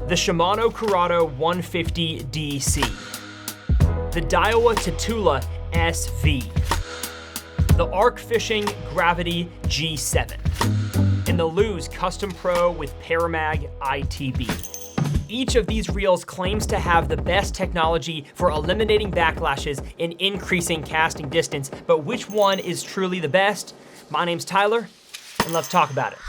the Shimano Curado 150 DC, the Daiwa Tatula SV, the Ark Fishing Gravity G7, and the Lews Custom Pro with Paramag ITB. Each of these reels claims to have the best technology for eliminating backlashes and increasing casting distance, but which one is truly the best? My name's Tyler, and let's talk about it.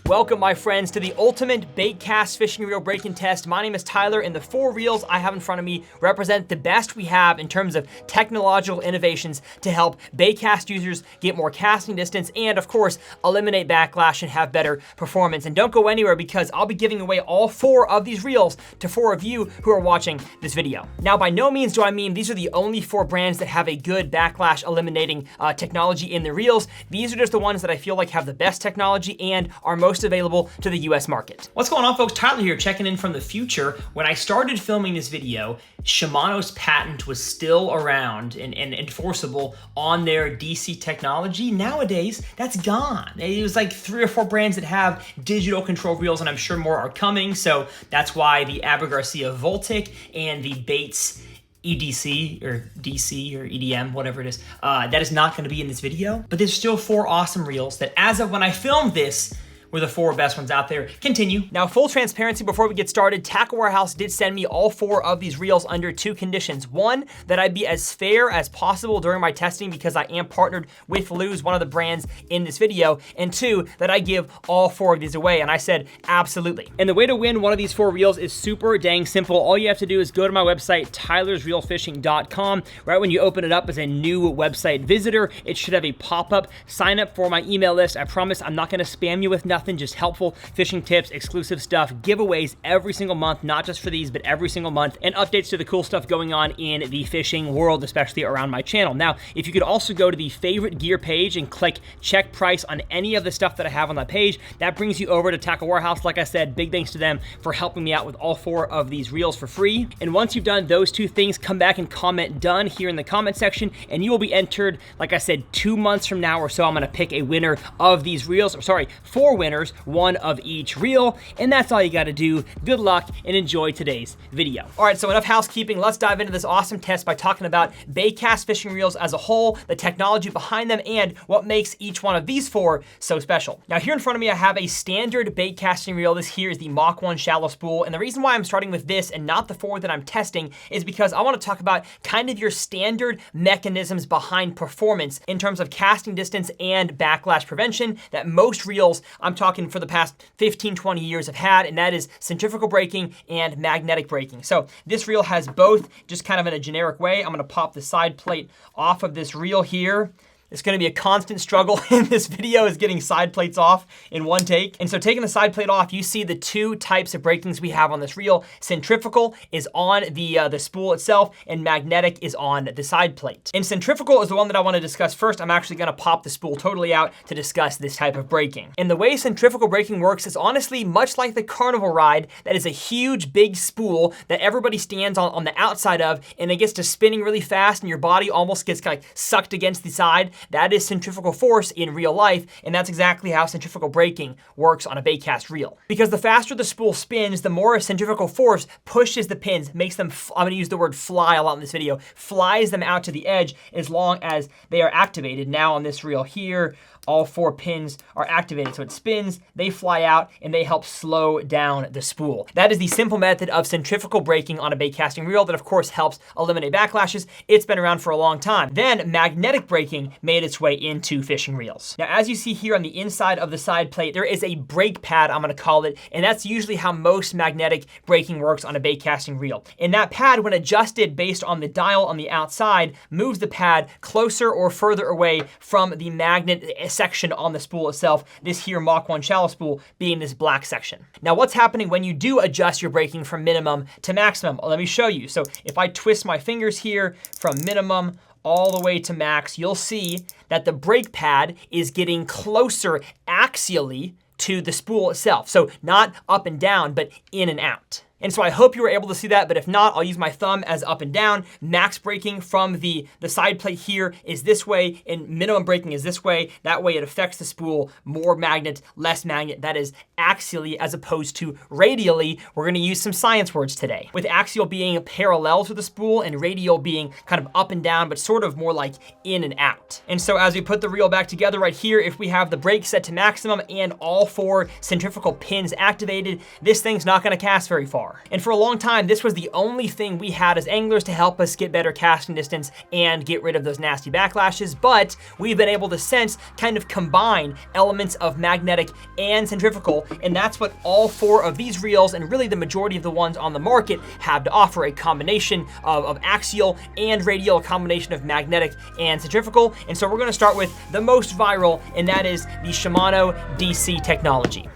Welcome, my friends, to the ultimate baitcast fishing reel breaking test. My name is Tyler, and the 4 reels I have in front of me represent the best we have in terms of technological innovations to help baitcast users get more casting distance and, of course, eliminate backlash and have better performance. And don't go anywhere, because I'll be giving away all 4 of these reels to 4 of you who are watching this video. Now, by no means do I mean these are the only 4 brands that have a good backlash eliminating technology in the reels. These are just the ones that I feel like have the best technology and are most available to the US market. What's going on, folks? Tyler here, checking in from the future. When I started filming this video, Shimano's patent was still around and enforceable on their DC technology. Nowadays, that's gone. It was like 3 or 4 brands that have digital control reels, and I'm sure more are coming. So that's why the Abu Garcia Voltic and the Bates EDC or DC or EDM, whatever it is, that is not going to be in this video. But there's still 4 awesome reels that, as of when I filmed this, were the 4 best ones out there. Continue. Now, full transparency before we get started, Tackle Warehouse did send me all 4 of these reels under 2 conditions. 1, that I be as fair as possible during my testing, because I am partnered with Lews, one of the brands in this video. And 2, that I give all 4 of these away. And I said, absolutely. And the way to win one of these 4 reels is super dang simple. All you have to do is go to my website, tylersreelfishing.com. Right when you open it up as a new website visitor, it should have a pop-up. Sign up for my email list. I promise I'm not gonna spam you with nothing. Just helpful fishing tips, exclusive stuff, giveaways every single month, not just for these, but every single month, and updates to the cool stuff going on in the fishing world, especially around my channel. Now, if you could also go to the favorite gear page and click check price on any of the stuff that I have on that page, that brings you over to Tackle Warehouse. Like I said, big thanks to them for helping me out with all 4 of these reels for free. And once you've done those 2 things, come back and comment done here in the comment section, and you will be entered, like I said, 2 months from now or so. I'm gonna pick a winner of these reels, or sorry, 4 winners, 1 of each reel, and that's all you gotta do. Good luck and enjoy today's video. All right, so enough housekeeping. Let's dive into this awesome test by talking about baitcast fishing reels as a whole, the technology behind them, and what makes each one of these 4 so special. Now, here in front of me, I have a standard baitcasting reel. This here is the Mach 1 shallow spool, and the reason why I'm starting with this and not the 4 that I'm testing is because I wanna talk about kind of your standard mechanisms behind performance in terms of casting distance and backlash prevention that most reels, I'm talking for the past 15, 20 years, have had, and that is centrifugal braking and magnetic braking. So this reel has both, just kind of in a generic way. I'm gonna pop the side plate off of this reel here. It's gonna be a constant struggle in this video, is getting side plates off in one take. And so taking the side plate off, you see the 2 types of brakings we have on this reel. Centrifugal is on the spool itself, and magnetic is on the side plate. And centrifugal is the one that I wanna discuss first. I'm actually gonna pop the spool totally out to discuss this type of braking. And the way centrifugal braking works is honestly much like the carnival ride. That is a huge, big spool that everybody stands on the outside of, and it gets to spinning really fast, and your body almost gets kind of sucked against the side. That is centrifugal force in real life, and that's exactly how centrifugal braking works on a baitcast reel. Because the faster the spool spins, the more centrifugal force pushes the pins, makes them, I'm gonna use the word fly a lot in this video, flies them out to the edge as long as they are activated. Now on this reel here, all 4 pins are activated. So it spins, they fly out, and they help slow down the spool. That is the simple method of centrifugal braking on a baitcasting reel that, of course, helps eliminate backlashes. It's been around for a long time. Then magnetic braking made its way into fishing reels. Now, as you see here on the inside of the side plate, there is a brake pad, I'm gonna call it, and that's usually how most magnetic braking works on a baitcasting reel. And that pad, when adjusted based on the dial on the outside, moves the pad closer or further away from the magnet, section on the spool itself, this here Mach 1 shallow spool being this black section. Now what's happening when you do adjust your braking from minimum to maximum? Well, let me show you. So if I twist my fingers here from minimum all the way to max, you'll see that the brake pad is getting closer axially to the spool itself. So not up and down, but in and out. And so I hope you were able to see that, but if not, I'll use my thumb as up and down. Max braking from the side plate here is this way, and minimum braking is this way. That way it affects the spool, more magnet, less magnet. That is axially as opposed to radially. We're gonna use some science words today. With axial being parallel to the spool and radial being kind of up and down, but sort of more like in and out. And so as we put the reel back together right here, if we have the brake set to maximum and all 4 centrifugal pins activated, this thing's not gonna cast very far. And for a long time, this was the only thing we had as anglers to help us get better casting distance and get rid of those nasty backlashes, but we've been able to since kind of combine elements of magnetic and centrifugal, and that's what all 4 of these reels, and really the majority of the ones on the market, have to offer: a combination of axial and radial, a combination of magnetic and centrifugal. And so we're gonna start with the most viral, and that is the Shimano DC technology.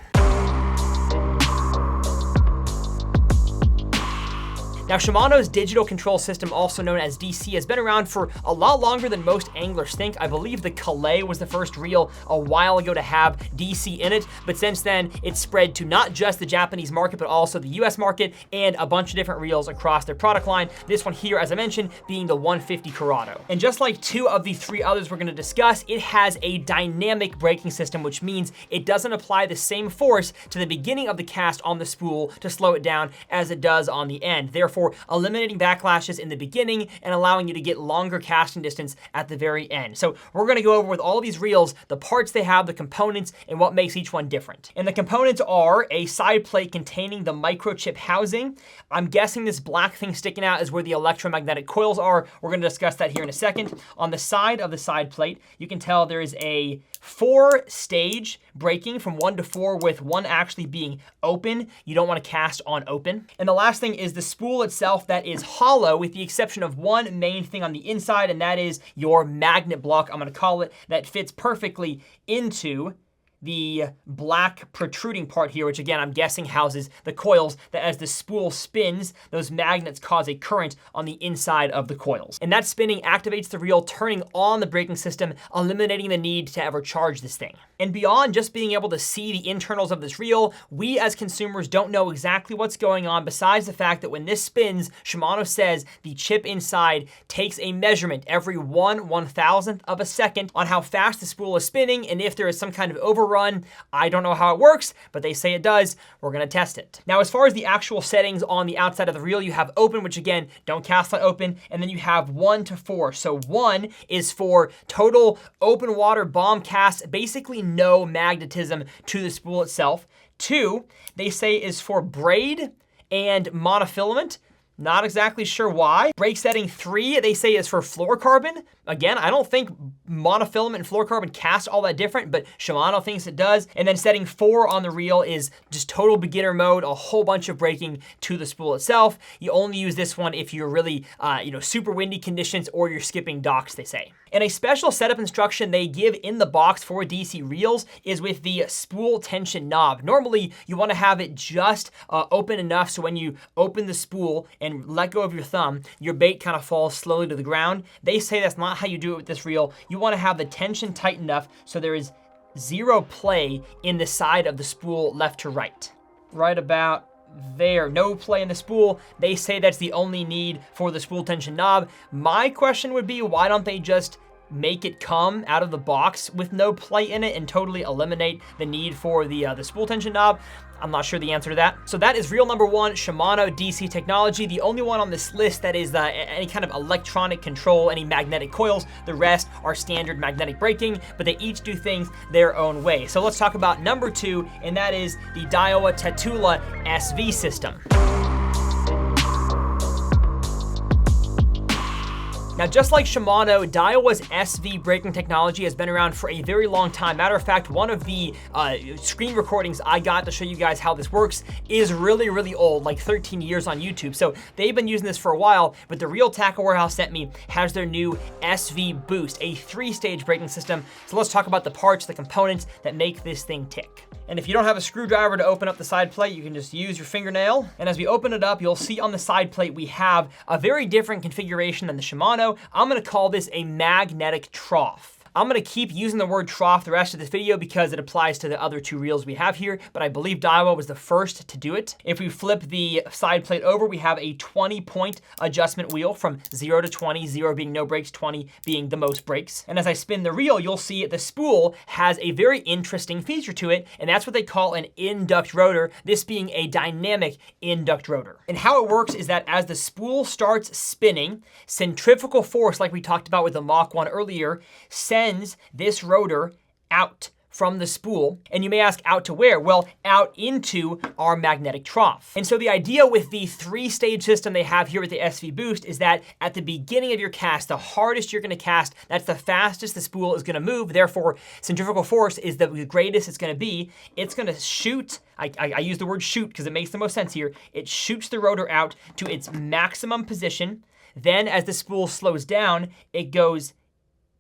Now, Shimano's digital control system, also known as DC, has been around for a lot longer than most anglers think. I believe the Calais was the first reel a while ago to have DC in it, but since then, it's spread to not just the Japanese market, but also the US market and a bunch of different reels across their product line. This one here, as I mentioned, being the 150 Corrado. And just like 2 of the 3 others we're gonna discuss, it has a dynamic braking system, which means it doesn't apply the same force to the beginning of the cast on the spool to slow it down as it does on the end. Therefore, eliminating backlashes in the beginning and allowing you to get longer casting distance at the very end. So we're gonna go over with all these reels, the parts they have, the components, and what makes each one different. And the components are a side plate containing the microchip housing. I'm guessing this black thing sticking out is where the electromagnetic coils are. We're gonna discuss that here in a second. On the side of the side plate, you can tell there is a 4-stage braking from 1 to 4, with 1 actually being open. You don't want to cast on open. And the last thing is the spool itself that is hollow, with the exception of 1 main thing on the inside, and that is your magnet block, I'm going to call it, that fits perfectly into the black protruding part here, which again, I'm guessing houses the coils that as the spool spins, those magnets cause a current on the inside of the coils. And that spinning activates the reel, turning on the braking system, eliminating the need to ever charge this thing. And beyond just being able to see the internals of this reel, we as consumers don't know exactly what's going on, besides the fact that when this spins, Shimano says the chip inside takes a measurement every 1/1000th of a second on how fast the spool is spinning, and if there is some kind of overrun. I don't know how it works, but they say it does. We're gonna test it. Now, as far as the actual settings on the outside of the reel, you have open, which again, don't cast on open, and then you have 1 to 4. So 1 is for total open water bomb cast, basically no magnetism to the spool itself. 2, they say is for braid and monofilament. Not exactly sure why. Brake setting 3, they say is for fluorocarbon. Again, I don't think monofilament and fluorocarbon cast all that different, but Shimano thinks it does. And then setting 4 on the reel is just total beginner mode, a whole bunch of braking to the spool itself. You only use this one if you're really, super windy conditions or you're skipping docks, they say. And a special setup instruction they give in the box for DC reels is with the spool tension knob. Normally, you want to have it just open enough so when you open the spool and let go of your thumb, your bait kind of falls slowly to the ground. They say that's not how you do it with this reel. You want to have the tension tight enough so there is 0 play in the side of the spool left to right. Right about there, no play in the spool. They say that's the only need for the spool tension knob. My question would be, why don't they just make it come out of the box with no play in it and totally eliminate the need for the spool tension knob? I'm not sure the answer to that. So that is reel number 1, Shimano DC technology. The only one on this list that is any kind of electronic control, any magnetic coils. The rest are standard magnetic braking, but they each do things their own way. So let's talk about number 2, and that is the Daiwa Tatula SV system. Now, just like Shimano, Daiwa's SV braking technology has been around for a very long time. Matter of fact, one of the screen recordings I got to show you guys how this works is really, really old, like 13 years on YouTube. So they've been using this for a while, but the Real Tackle Warehouse sent me has their new SV Boost, a 3-stage braking system. So let's talk about the parts, the components that make this thing tick. And if you don't have a screwdriver to open up the side plate, you can just use your fingernail. And as we open it up, you'll see on the side plate, we have a very different configuration than the Shimano. I'm gonna call this a magnetic trough. I'm gonna keep using the word trough the rest of this video because it applies to the other 2 reels we have here, but I believe Daiwa was the first to do it. If we flip the side plate over, we have a 20-point adjustment wheel from 0 to 20, 0 being no brakes, 20 being the most brakes. And as I spin the reel, you'll see the spool has a very interesting feature to it, and that's what they call an induct rotor, this being a dynamic induct rotor. And how it works is that as the spool starts spinning, centrifugal force, like we talked about with the Mach 1 earlier, sends this rotor out from the spool. And you may ask, out to where? Well, out into our magnetic trough. And so the idea with the 3-stage system they have here with the SV Boost is that at the beginning of your cast, the hardest you're gonna cast, that's the fastest the spool is gonna move. Therefore, centrifugal force is the greatest it's gonna be. It's gonna shoot, I use the word shoot because it makes the most sense here. It shoots the rotor out to its maximum position. Then as the spool slows down, it goes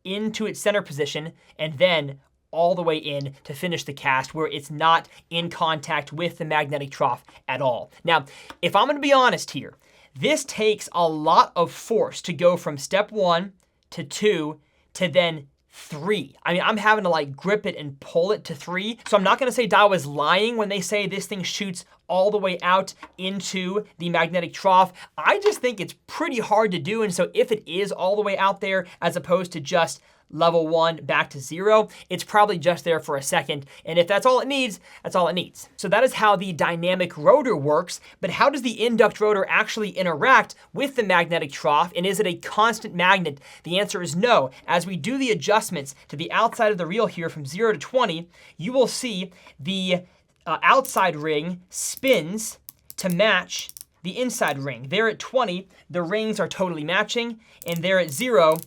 into its center position, and then all the way in to finish the cast where it's not in contact with the magnetic trough at all. Now, if I'm gonna be honest here, this takes a lot of force to go from step 1 to 2 to then 3. I mean, I'm having to like grip it and pull it to 3. So I'm not gonna say Daiwa's lying when they say this thing shoots all the way out into the magnetic trough. I just think it's pretty hard to do. And so if it is all the way out there, as opposed to just level 1 back to 0, it's probably just there for a second. And if that's all it needs, that's all it needs. So that is how the dynamic rotor works. But how does the induct rotor actually interact with the magnetic trough? And is it a constant magnet? The answer is no. As we do the adjustments to the outside of the reel here from 0 to 20, you will see the outside ring spins to match the inside ring. There at 20, the rings are totally matching, and there at 0,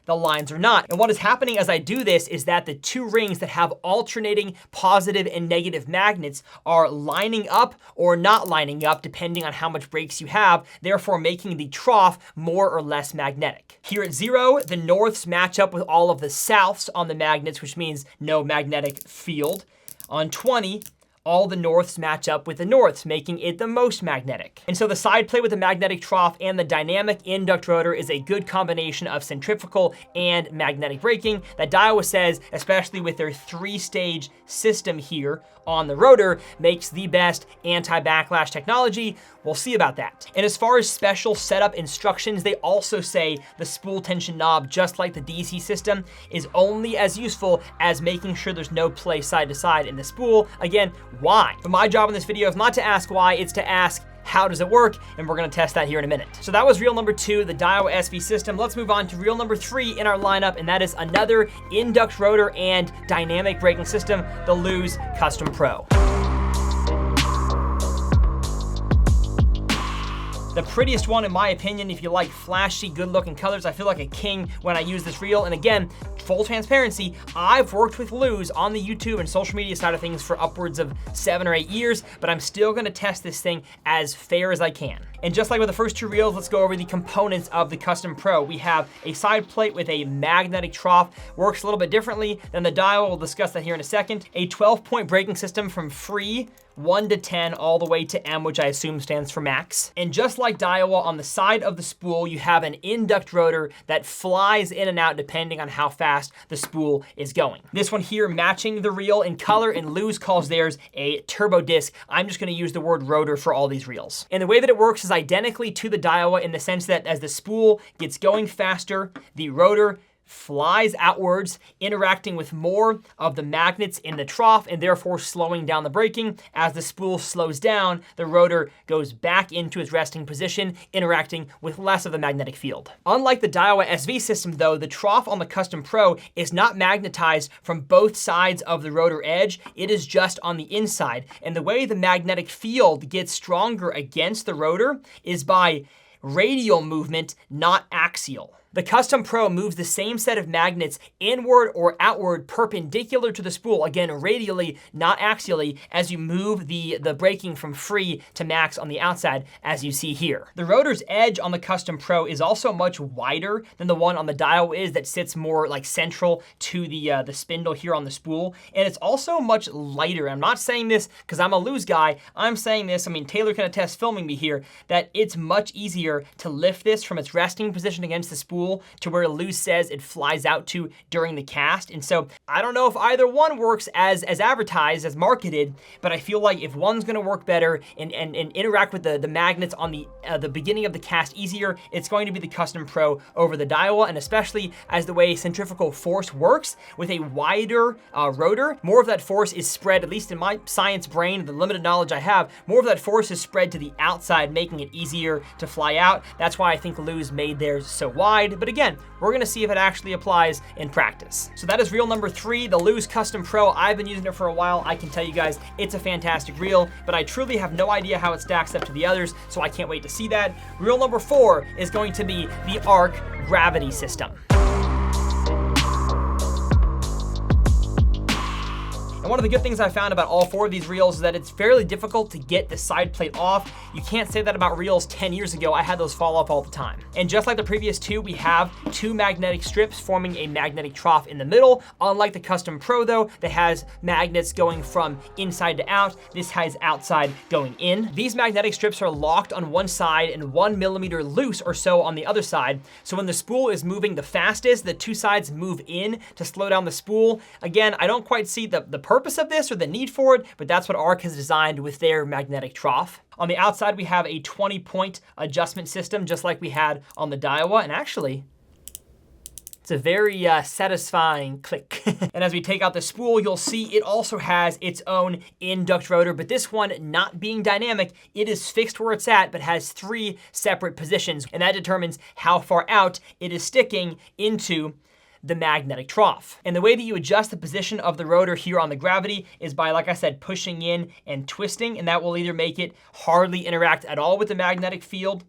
the lines are not. And what is happening as I do this is that the 2 rings that have alternating positive and negative magnets are lining up or not lining up depending on how much brakes you have, therefore making the trough more or less magnetic. Here at 0, the norths match up with all of the souths on the magnets, which means no magnetic field. On 20, all the norths match up with the norths, making it the most magnetic. And so the side plate with the magnetic trough and the dynamic induct rotor is a good combination of centrifugal and magnetic braking that Daiwa says, especially with their 3-stage system here on the rotor, makes the best anti-backlash technology. We'll see about that. And as far as special setup instructions, they also say the spool tension knob, just like the DC system, is only as useful as making sure there's no play side to side in the spool. Again, why? But my job in this video is not to ask why, it's to ask how does it work, and we're gonna test that here in a minute. So that was reel number 2, the Daiwa SV system. Let's move on to reel number 3 in our lineup, and that is another induct rotor and dynamic braking system, the Lews Custom Pro. The prettiest one, in my opinion. If you like flashy, good-looking colors, I feel like a king when I use this reel. And again, full transparency, I've worked with Lews on the YouTube and social media side of things for upwards of 7 or 8 years, but I'm still gonna test this thing as fair as I can. And just like with the first 2 reels, let's go over the components of the Custom Pro. We have a side plate with a magnetic trough, works a little bit differently than the Daiwa. We'll discuss that here in a second. A 12-point braking system from free 1 to 10 all the way to M, which I assume stands for max. And just like Daiwa, on the side of the spool, you have an induct rotor that flies in and out depending on how fast the spool is going. This one here matching the reel in color, and Lews calls theirs a turbo disc. I'm just gonna use the word rotor for all these reels. And the way that it works is identically to the Daiwa in the sense that as the spool gets going faster, the rotor flies outwards, interacting with more of the magnets in the trough and therefore slowing down the braking. As the spool slows down, the rotor goes back into its resting position, interacting with less of the magnetic field. Unlike the Daiwa SV system though, the trough on the Custom Pro is not magnetized from both sides of the rotor edge, it is just on the inside. And the way the magnetic field gets stronger against the rotor is by radial movement, not axial. The Custom Pro moves the same set of magnets inward or outward perpendicular to the spool, again radially, not axially, as you move the braking from free to max on the outside, as you see here. The rotor's edge on the Custom Pro is also much wider than the one on the Daiwa is, that sits more like central to the spindle here on the spool, and it's also much lighter. I'm not saying this because I'm a Lews guy. I'm saying this, I mean, Taylor can attest filming me here, that it's much easier to lift this from its resting position against the spool to where Lews says it flies out to during the cast. And so I don't know if either one works as advertised, as marketed, but I feel like if one's gonna work better and interact with the magnets on the beginning of the cast easier, it's going to be the Custom Pro over the Daiwa, and especially as the way centrifugal force works with a wider rotor, more of that force is spread, at least in my science brain, the limited knowledge I have, more of that force is spread to the outside, making it easier to fly out. That's why I think Lews made theirs so wide. But again, we're gonna see if it actually applies in practice. So that is reel number 3, the Lews Custom Pro. I've been using it for a while. I can tell you guys it's a fantastic reel, but I truly have no idea how it stacks up to the others, so I can't wait to see that. Reel number 4 is going to be the Ark Gravity System. And one of the good things I found about all 4 of these reels is that it's fairly difficult to get the side plate off. You can't say that about reels 10 years ago. I had those fall off all the time. And just like the previous 2, we have 2 magnetic strips forming a magnetic trough in the middle. Unlike the Custom Pro though, that has magnets going from inside to out, this has outside going in. These magnetic strips are locked on one side and 1 millimeter loose or so on the other side. So when the spool is moving the fastest, the 2 sides move in to slow down the spool. Again, I don't quite see the purpose of this or the need for it, but that's what Ark has designed with their magnetic trough. On the outside, we have a 20-point adjustment system, just like we had on the Daiwa, and actually, it's a very satisfying click. And as we take out the spool, you'll see it also has its own induct rotor, but this one not being dynamic, it is fixed where it's at, but has 3 separate positions, and that determines how far out it is sticking into the magnetic trough. And the way that you adjust the position of the rotor here on the Gravity is by, like I said, pushing in and twisting, and that will either make it hardly interact at all with the magnetic field,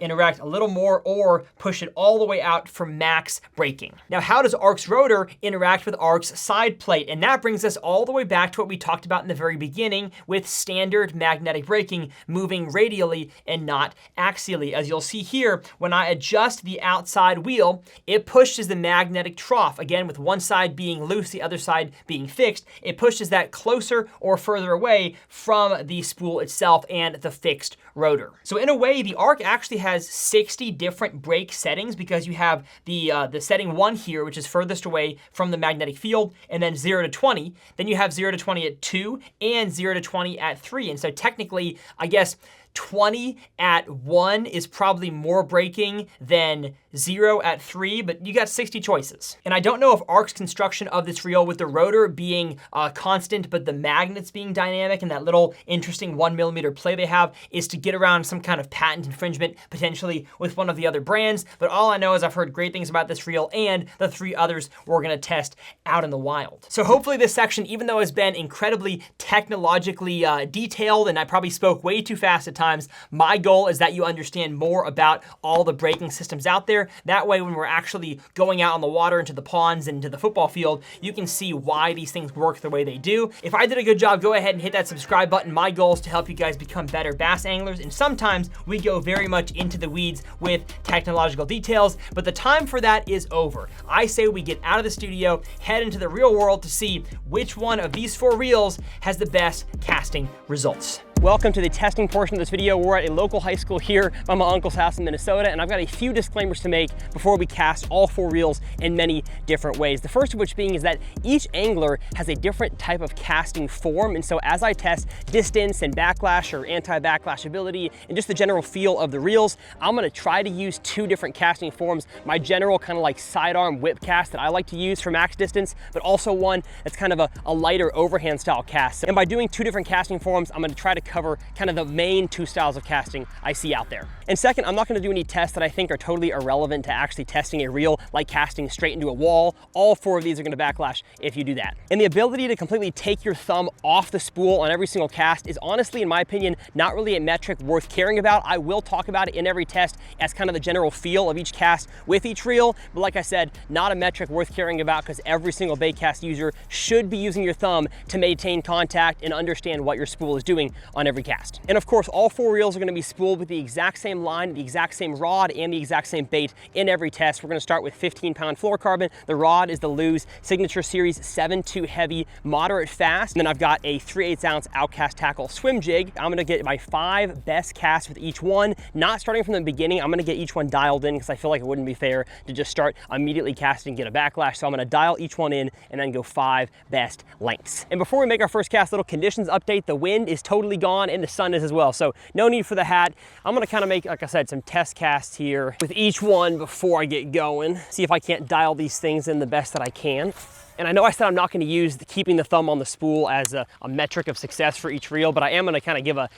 interact a little more, or push it all the way out for max braking. Now, how does Ark's rotor interact with Ark's side plate? And that brings us all the way back to what we talked about in the very beginning with standard magnetic braking, moving radially and not axially. As you'll see here, when I adjust the outside wheel, it pushes the magnetic trough, again with one side being loose, the other side being fixed, it pushes that closer or further away from the spool itself and the fixed rotor. So in a way, the Ark actually has 60 different brake settings, because you have the setting 1 here, which is furthest away from the magnetic field, and then 0 to 20. Then you have 0 to 20 at 2 and 0 to 20 at 3. And so technically, I guess 20 at 1 is probably more braking than 0 at 3, but you got 60 choices. And I don't know if Ark's construction of this reel with the rotor being constant, but the magnets being dynamic and that little interesting 1 millimeter play they have is to get around some kind of patent infringement potentially with one of the other brands. But all I know is I've heard great things about this reel and the 3 others we're gonna test out in the wild. So hopefully this section, even though it's been incredibly technologically detailed, and I probably spoke way too fast at times, my goal is that you understand more about all the braking systems out there. That way, when we're actually going out on the water into the ponds and to the football field, you can see why these things work the way they do. If I did a good job, go ahead and hit that subscribe button. My goal is to help you guys become better bass anglers, and sometimes we go very much into the weeds with technological details, but the time for that is over. I say we get out of the studio, head into the real world to see which one of these 4 reels has the best casting results. Welcome to the testing portion of this video. We're at a local high school here by my uncle's house in Minnesota, and I've got a few disclaimers to make before we cast all 4 reels in many different ways. The first of which being is that each angler has a different type of casting form, and so as I test distance and backlash or anti-backlash ability and just the general feel of the reels, I'm gonna try to use 2 different casting forms. My general kind of like sidearm whip cast that I like to use for max distance, but also one that's kind of a lighter overhand style cast. And by doing 2 different casting forms, I'm gonna try to cover kind of the main two styles of casting I see out there. And second, I'm not gonna do any tests that I think are totally irrelevant to actually testing a reel, like casting straight into a wall. All 4 of these are gonna backlash if you do that. And the ability to completely take your thumb off the spool on every single cast is honestly, in my opinion, not really a metric worth caring about. I will talk about it in every test as kind of the general feel of each cast with each reel, but like I said, not a metric worth caring about because every single baitcast user should be using your thumb to maintain contact and understand what your spool is doing on every cast. And of course, all 4 reels are gonna be spooled with the exact same line, the exact same rod, and the exact same bait in every test. We're gonna start with 15-pound fluorocarbon. The rod is the Lews Signature Series 7-2 heavy, moderate fast. And then I've got a 3/8 ounce Outcast Tackle swim jig. I'm gonna get my 5 best casts with each one, not starting from the beginning. I'm gonna get each one dialed in because I feel like it wouldn't be fair to just start immediately casting and get a backlash. So I'm gonna dial each one in and then go 5 best lengths. And before we make our first cast, little conditions update. The wind is totally gone and the sun is as well. So no need for the hat. I'm gonna kind of make, like I said, some test casts here with each one before I get going. See if I can't dial these things in the best that I can. And I know I said I'm not going to use keeping the thumb on the spool as a metric of success for each reel, but I am going to kind of give an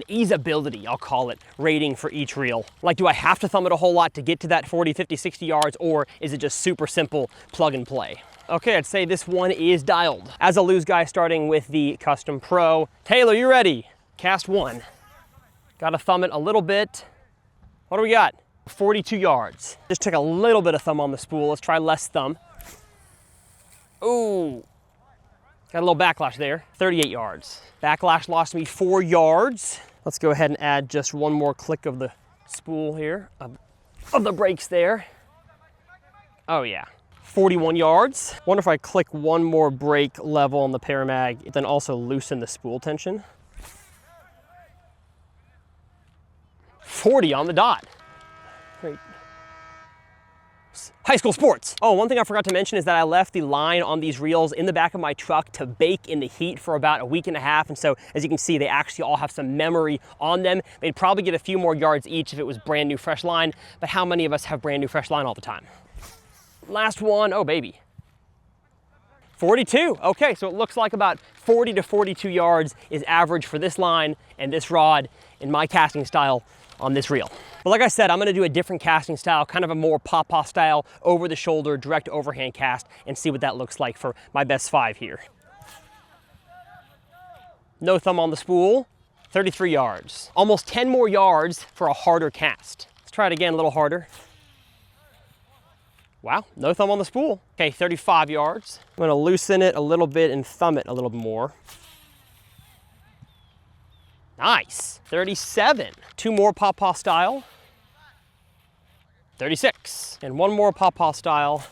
easeability, I'll call it, rating for each reel. Like, do I have to thumb it a whole lot to get to that 40, 50, 60 yards, or is it just super simple plug and play? Okay, I'd say this one is dialed. As a Lews guy, starting with the Custom Pro. Taylor, you ready? Cast 1. Got to thumb it a little bit. What do we got? 42 yards. Just took a little bit of thumb on the spool. Let's try less thumb. Ooh, got a little backlash there. 38 yards. Backlash lost me 4 yards. Let's go ahead and add just one more click of the spool here, of the brakes there. Oh yeah, 41 yards. Wonder if I click one more brake level on the Paramag, then also loosen the spool tension. 40 on the dot. Great. High school sports. Oh, one thing I forgot to mention is that I left the line on these reels in the back of my truck to bake in the heat for about a week and a half. And so, as you can see, they actually all have some memory on them. They'd probably get a few more yards each if it was brand new, fresh line. But how many of us have brand new, fresh line all the time? Last one, oh baby. 42, okay, so it looks like about 40 to 42 yards is average for this line and this rod in my casting style on this reel. But like I said, I'm gonna do a different casting style, kind of a more pawpaw style, over the shoulder, direct overhand cast, and see what that looks like for my best 5 here. No thumb on the spool, 33 yards. Almost 10 more yards for a harder cast. Let's try it again, a little harder. Wow, no thumb on the spool. Okay, 35 yards. I'm gonna loosen it a little bit and thumb it a little bit more. Nice, 37. 2 more pawpaw style. 36. And 1 more pawpaw style.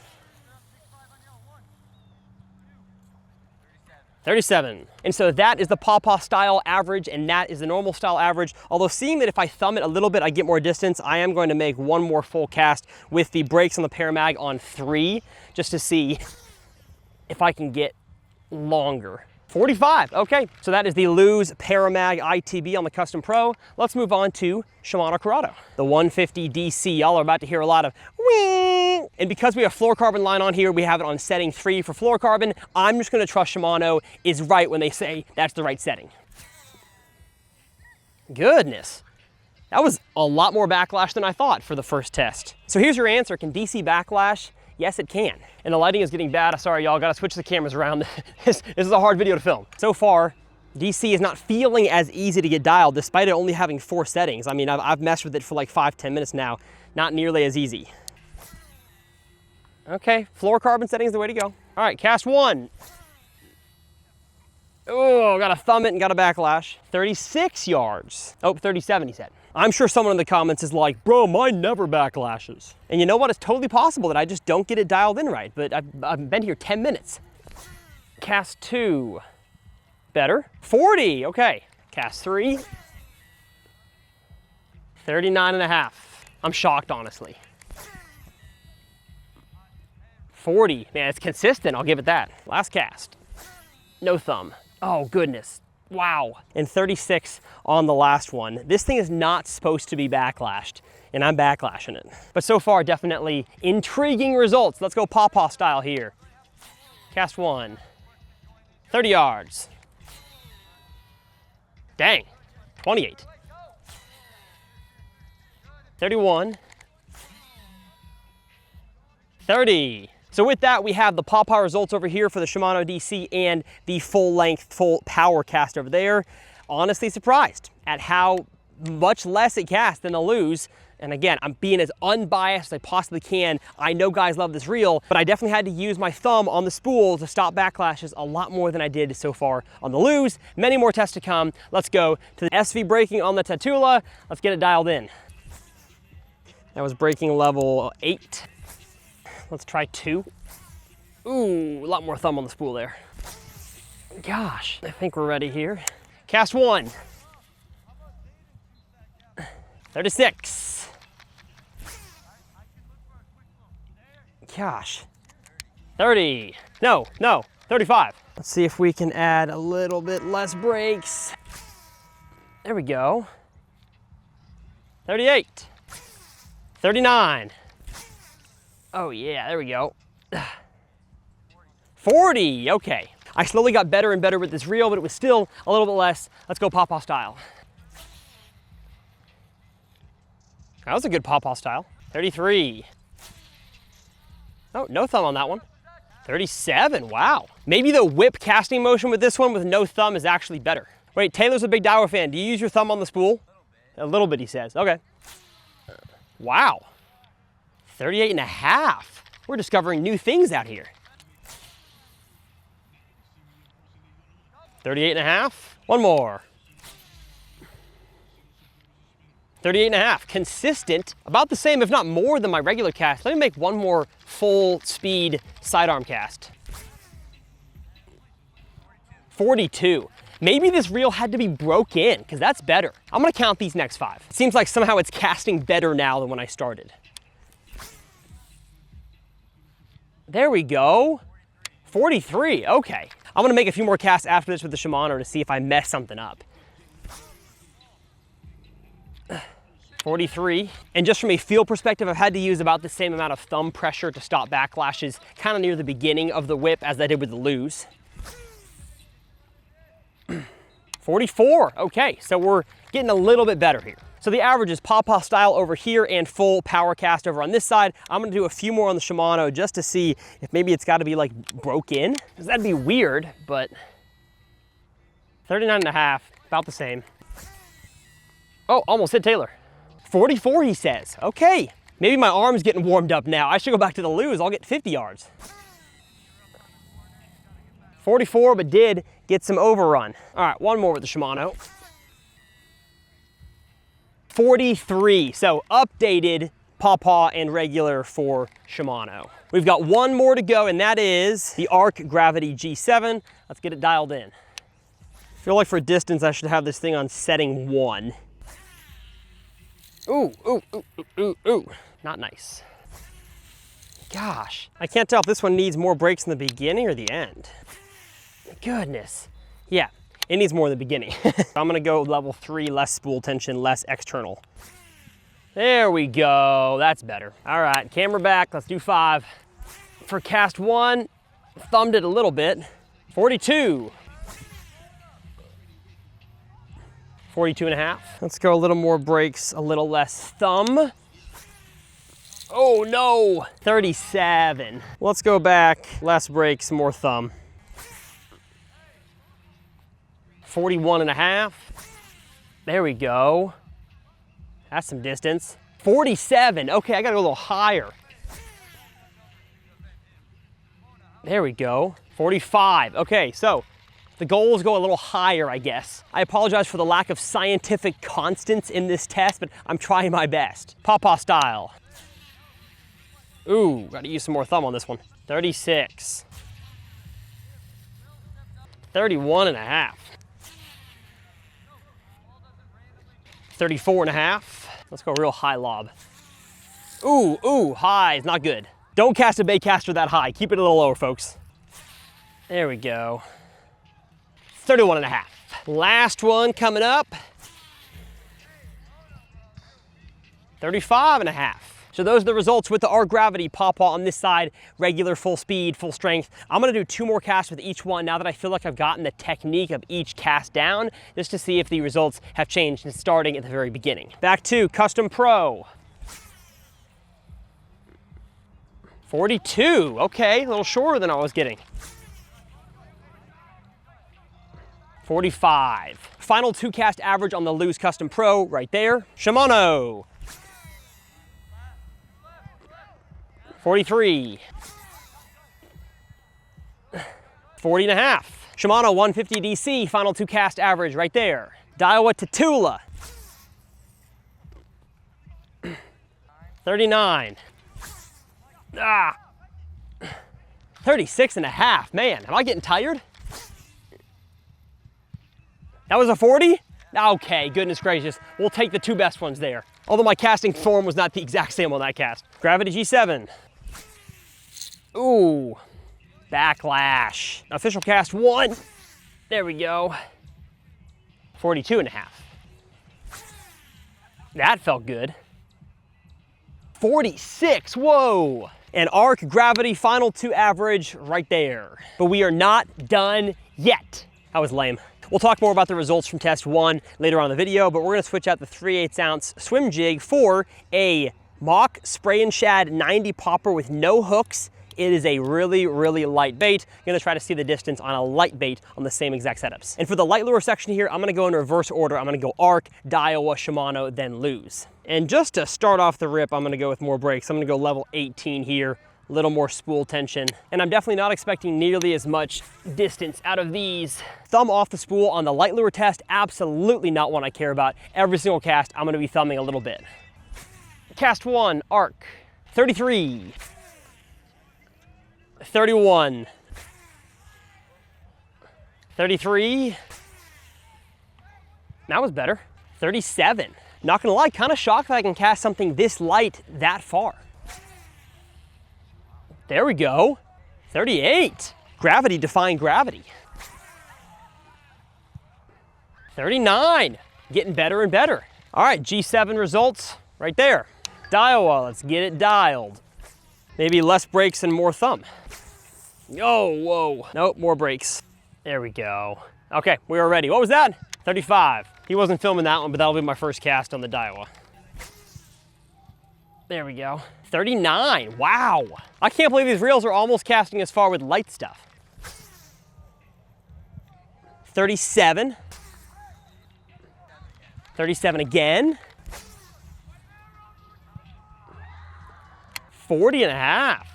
37. And so that is the pawpaw style average, and that is the normal style average. Although seeing that if I thumb it a little bit, I get more distance, I am going to make 1 more full cast with the brakes on the Paramag on 3, just to see if I can get longer. 45, okay. So that is the Lews Paramag ITB on the Custom Pro. Let's move on to Shimano Corrado. The 150 DC, y'all are about to hear a lot of wing. And because we have fluorocarbon line on here, we have it on setting 3 for fluorocarbon. I'm just gonna trust Shimano is right when they say that's the right setting. Goodness. That was a lot more backlash than I thought for the first test. So here's your answer, can DC backlash? Yes, it can. And the lighting is getting bad. Sorry, y'all, gotta switch the cameras around. This is a hard video to film. So far, DC is not feeling as easy to get dialed despite it only having 4 settings. I mean, I've messed with it for like 5-10 minutes now. Not nearly as easy. Okay, fluorocarbon setting is the way to go. All right, cast 1. Oh, gotta thumb it and got a backlash. 36 yards. Oh, 37, he said. I'm sure someone in the comments is like, bro, mine never backlashes. And you know what? It's totally possible that I just don't get it dialed in right, but I've been here 10 minutes. Cast 2. Better. 40, okay. Cast 3. 39.5. I'm shocked, honestly. 40, man, it's consistent, I'll give it that. Last cast. No thumb. Oh, goodness. Wow. And 36 on the last one. This thing is not supposed to be backlashed, and I'm backlashing it. But so far, definitely intriguing results. Let's go pawpaw style here. Cast 1. 30 yards. Dang. 28. 31. 30. So with that, we have the pawpaw results over here for the Shimano DC and the full length, full power cast over there. Honestly surprised at how much less it casts than the Lews. And again, I'm being as unbiased as I possibly can. I know guys love this reel, but I definitely had to use my thumb on the spool to stop backlashes a lot more than I did so far on the Lews. Many more tests to come. Let's go to the SV braking on the Tatula. Let's get it dialed in. That was braking level 8. Let's try 2. Ooh, a lot more thumb on the spool there. Gosh, I think we're ready here. Cast 1. 36. Gosh. 30. No, 35. Let's see if we can add a little bit less brakes. There we go. 38. 39. Oh yeah, there we go. 40, okay. I slowly got better and better with this reel, but it was still a little bit less. Let's go pawpaw style. That was a good pawpaw style. 33. Oh, no thumb on that one. 37, wow. Maybe the whip casting motion with this one with no thumb is actually better. Wait, Taylor's a big Daiwa fan. Do you use your thumb on the spool? A little bit, he says. Okay. Wow. 38 and a half. We're discovering new things out here. 38 and a half. One more. 38 and a half. Consistent. About the same, if not more than my regular cast. Let me make one more full speed sidearm cast. 42. Maybe this reel had to be broke in, because that's better. I'm gonna count these next 5. It seems like somehow it's casting better now than when I started. There we go. 43, okay. I'm gonna make a few more casts after this with the Shimano to see if I mess something up. 43, and just from a feel perspective, I've had to use about the same amount of thumb pressure to stop backlashes kind of near the beginning of the whip as I did with the Lews. 44, okay, so we're getting a little bit better here. So the average is pawpaw style over here and full power cast over on this side. I'm gonna do a few more on the Shimano just to see if maybe it's gotta be like broke in, because that'd be weird, but 39 and a half, about the same. Oh, almost hit Taylor. 44, he says. Okay, maybe my arm's getting warmed up now. I should go back to the Lews. I'll get 50 yards. 44, but did get some overrun. All right, one more with the Shimano. 43, so updated pawpaw and regular for Shimano. We've got one more to go, and that is the Ark Gravity G7. Let's get it dialed in. I feel like for distance, I should have this thing on setting 1. Ooh, ooh, ooh, ooh, ooh, ooh. Not nice. Gosh, I can't tell if this one needs more brakes in the beginning or the end. Goodness. Yeah, it needs more in the beginning. I'm gonna go level 3, less spool tension, less external. There we go, that's better. All right, camera back, let's do 5. For cast 1, thumbed it a little bit. 42. 42 and a half. Let's go a little more brakes, a little less thumb. Oh no, 37. Let's go back, less brakes, more thumb. 41 and a half. There we go. That's some distance. 47, okay, I gotta go a little higher. There we go, 45. Okay, so the goals go a little higher, I guess. I apologize for the lack of scientific constants in this test, but I'm trying my best. Pawpaw style. Ooh, gotta use some more thumb on this one. 36. 31 and a half. 34 and a half. Let's go real high lob. Ooh, ooh, high is not good. Don't cast a baitcaster that high. Keep it a little lower, folks. There we go. 31 and a half. Last one coming up. 35 and a half. So those are the results with the Ark Gravity. Pawpaw on this side, regular, full speed, full strength. I'm gonna do 2 more casts with each one now that I feel like I've gotten the technique of each cast down, just to see if the results have changed since starting at the very beginning. Back to Custom Pro. 42, okay, a little shorter than I was getting. 45. Final 2 cast average on the Lews Custom Pro right there. Shimano. 43. 40 and a half. Shimano 150 DC, final 2 cast average right there. Daiwa Tatula. 39. 36 and a half. Man, am I getting tired? That was a 40? Okay, goodness gracious. We'll take the 2 best ones there. Although my casting form was not the exact same on that cast. Gravity G7. Ooh, backlash. Official cast 1. There we go. 42 and a half. That felt good. 46, whoa. And Ark Gravity final 2 average right there. But we are not done yet. That was lame. We'll talk more about the results from test 1 later on in the video, but we're gonna switch out the 3/8 ounce swim jig for a Mach spray and shad 90 popper with no hooks. It is a really, really light bait. I'm gonna try to see the distance on a light bait on the same exact setups. And for the light lure section here, I'm gonna go in reverse order. I'm gonna go Ark, Daiwa, Shimano, then Lews. And just to start off the rip, I'm gonna go with more brakes. I'm gonna go level 18 here, a little more spool tension. And I'm definitely not expecting nearly as much distance out of these. Thumb off the spool on the light lure test, absolutely not one I care about. Every single cast, I'm gonna be thumbing a little bit. Cast 1, Ark, 33. 31, 33, that was better, 37. Not gonna lie, kind of shocked that I can cast something this light that far. There we go, 38. Gravity defying gravity. 39, getting better and better. All right, G7 results right there. Daiwa, let's get it dialed. Maybe less brakes and more thumb. Oh, whoa. Nope, more brakes. There we go. Okay, we are ready. What was that? 35. He wasn't filming that one, but that'll be my first cast on the Daiwa. There we go. 39, wow. I can't believe these reels are almost casting as far with light stuff. 37. 37 again. 40 and a half.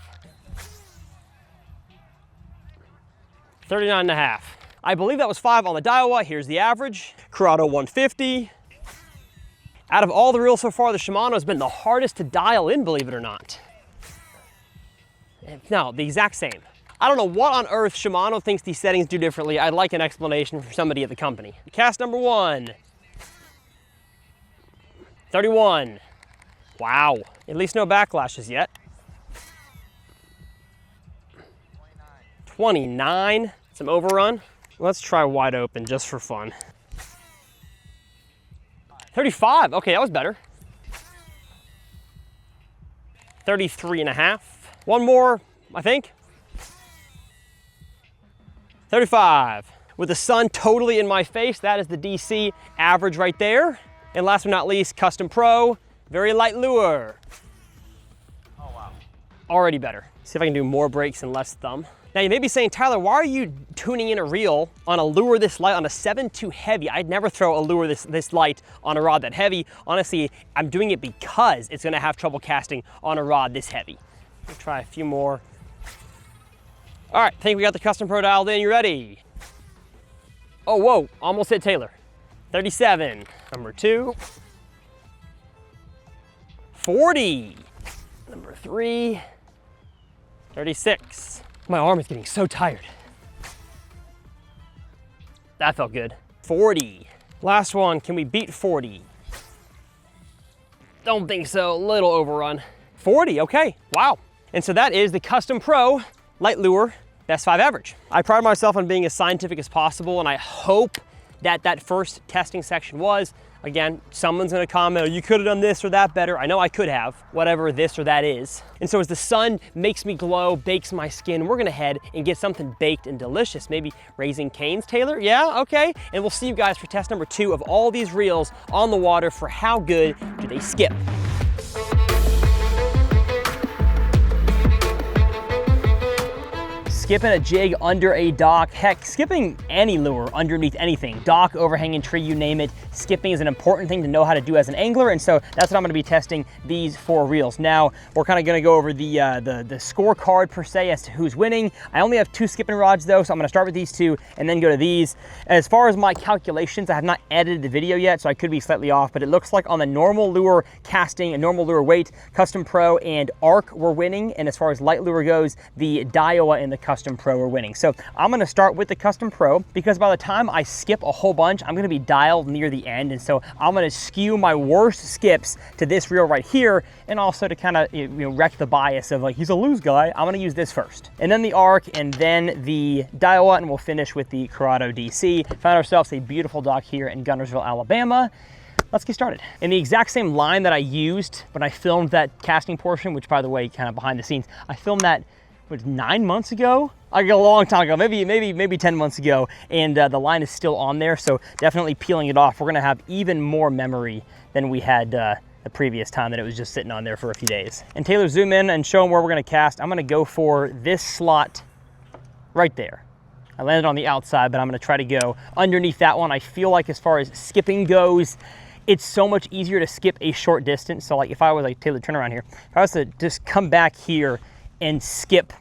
39 and a half. I believe that was 5 on the Daiwa. Here's the average. Corrado 150. Out of all the reels so far, the Shimano has been the hardest to dial in, believe it or not. No, the exact same. I don't know what on earth Shimano thinks these settings do differently. I'd like an explanation from somebody at the company. Cast number 1. 31. Wow. At least no backlashes yet. 29, some overrun. Let's try wide open just for fun. 35, okay, that was better. 33 and a half. One more, I think. 35. With the sun totally in my face, that is the DC average right there. And last but not least, Custom Pro, very light lure. Oh, wow. Already better. See if I can do more brakes and less thumb. Now you may be saying, Tyler, why are you tuning in a reel on a lure this light on a 7.2 heavy? I'd never throw a lure this light on a rod that heavy. Honestly, I'm doing it because it's gonna have trouble casting on a rod this heavy. Let's try a few more. All right, I think we got the Custom Pro dialed in. You ready? Oh, whoa, almost hit Taylor. 37, number 2. 40, number 3. 36. My arm is getting so tired. That felt good. 40. Last one, can we beat 40? Don't think so, a little overrun. 40, okay, wow. And so that is the Custom Pro Light Lure Best 5 average. I pride myself on being as scientific as possible, and I hope that that first testing section was. Again, someone's gonna comment, oh, you could have done this or that better. I know I could have, whatever this or that is. And so as the sun makes me glow, bakes my skin, we're gonna head and get something baked and delicious. Maybe Raising Cane's, Taylor? Yeah, okay. And we'll see you guys for test number 2 of all these reels on the water for how good do they skip. Skipping a jig under a dock, heck, skipping any lure underneath anything, dock, overhanging tree, you name it. Skipping is an important thing to know how to do as an angler, and so that's what I'm gonna be testing these 4 reels. Now, we're kind of gonna go over the scorecard per se as to who's winning. I only have 2 skipping rods though, so I'm gonna start with these 2 and then go to these. As far as my calculations, I have not edited the video yet, so I could be slightly off, but it looks like on the normal lure casting and normal lure weight, Custom Pro and Ark were winning, and as far as light lure goes, the Daiwa and the Custom Pro are winning. So I'm gonna start with the Custom Pro because by the time I skip a whole bunch, I'm gonna be dialed near the end. And so I'm gonna skew my worst skips to this reel right here. And also to kind of wreck the bias of like, he's a Lews guy. I'm gonna use this first. And then the Ark and then the Daiwa, and we'll finish with the Shimano DC. Found ourselves a beautiful dock here in Guntersville, Alabama. Let's get started. In the exact same line that I used when I filmed that casting portion, which by the way, kind of behind the scenes, I filmed that 9 months ago? Like a long time ago, maybe 10 months ago, and the line is still on there, so definitely peeling it off, we're gonna have even more memory than we had the previous time that it was just sitting on there for a few days. And Taylor, zoom in and show them where we're gonna cast. I'm gonna go for this slot right there. I landed on the outside, but I'm gonna try to go underneath that one. I feel like as far as skipping goes, it's so much easier to skip a short distance. So like if I was like, Taylor, turn around here. If I was to just come back here and skip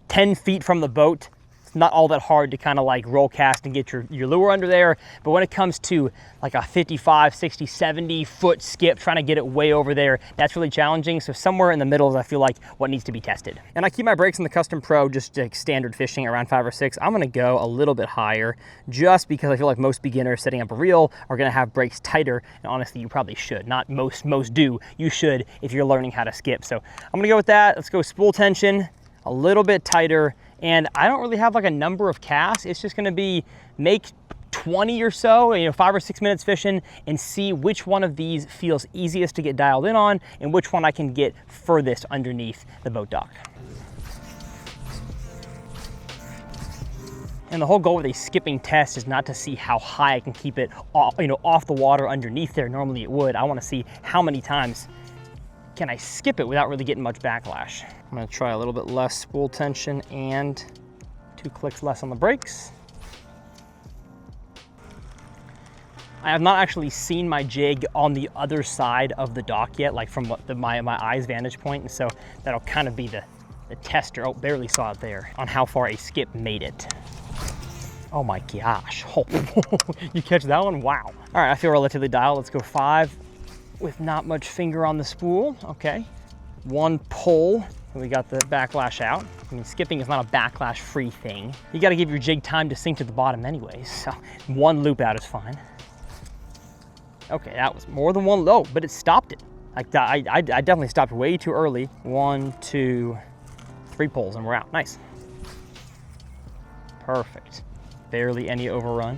10 feet from the boat, it's not all that hard to kind of like roll cast and get your lure under there. But when it comes to like a 55, 60, 70 foot skip, trying to get it way over there, that's really challenging. So somewhere in the middle is, I feel like, what needs to be tested. And I keep my brakes in the Custom Pro just like standard fishing around 5 or 6. I'm gonna go a little bit higher just because I feel like most beginners setting up a reel are gonna have brakes tighter. And honestly, you probably should. Not most do. You should if you're learning how to skip. So I'm gonna go with that. Let's go spool tension a little bit tighter, and I don't really have like a number of casts. It's just gonna be make 20 or so, 5 or 6 minutes fishing, and see which one of these feels easiest to get dialed in on and which one I can get furthest underneath the boat dock. And the whole goal with a skipping test is not to see how high I can keep it off the water underneath there. Normally it would. I wanna see how many times can I skip it without really getting much backlash. I'm gonna try a little bit less spool tension and 2 clicks less on the brakes. I have not actually seen my jig on the other side of the dock yet, like from my eye's vantage point, and so that'll kind of be the tester. Oh, barely saw it there, on how far a skip made it. Oh my gosh. Oh, you catch that one? Wow. All right, I feel relatively dialed. Let's go 5 with not much finger on the spool. Okay, 1 pull, and we got the backlash out. I mean, skipping is not a backlash free thing. You got to give your jig time to sink to the bottom anyways, so 1 loop out is fine. Okay, that was more than 1 low, but it stopped it. Like I definitely stopped way too early. 1, 2, 3 pulls and we're out. Nice. Perfect. Barely any overrun.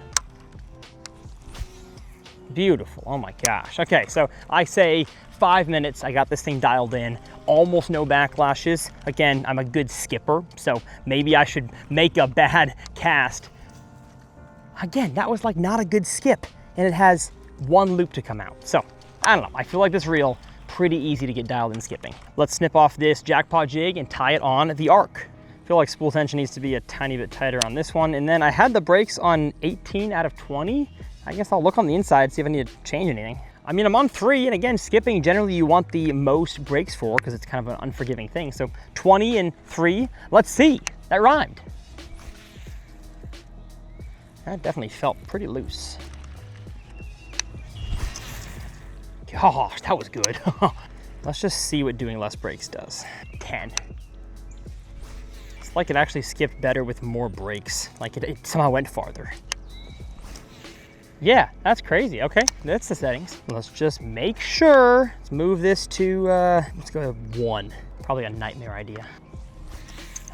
Beautiful. Oh my gosh. Okay, so I say 5 minutes, I got this thing dialed in, almost no backlashes. Again, I'm a good skipper, so maybe I should make a bad cast. Again, that was like not a good skip, and it has 1 loop to come out. So I don't know, I feel like this reel pretty easy to get dialed in skipping. Let's snip off this jackpot jig and tie it on the Ark. I feel like spool tension needs to be a tiny bit tighter on this one. And then I had the brakes on 18 out of 20. I guess I'll look on the inside, see if I need to change anything. I mean, I'm on 3, and again, skipping, generally you want the most brakes for because it's kind of an unforgiving thing. So 20 and 3, let's see, that rhymed. That definitely felt pretty loose. Gosh, that was good. Let's just see what doing less brakes does. 10. It's like it actually skipped better with more brakes. Like it somehow went farther. Yeah, that's crazy. Okay, that's the settings. Let's just make sure. Let's move this to, let's go to 1. Probably a nightmare idea.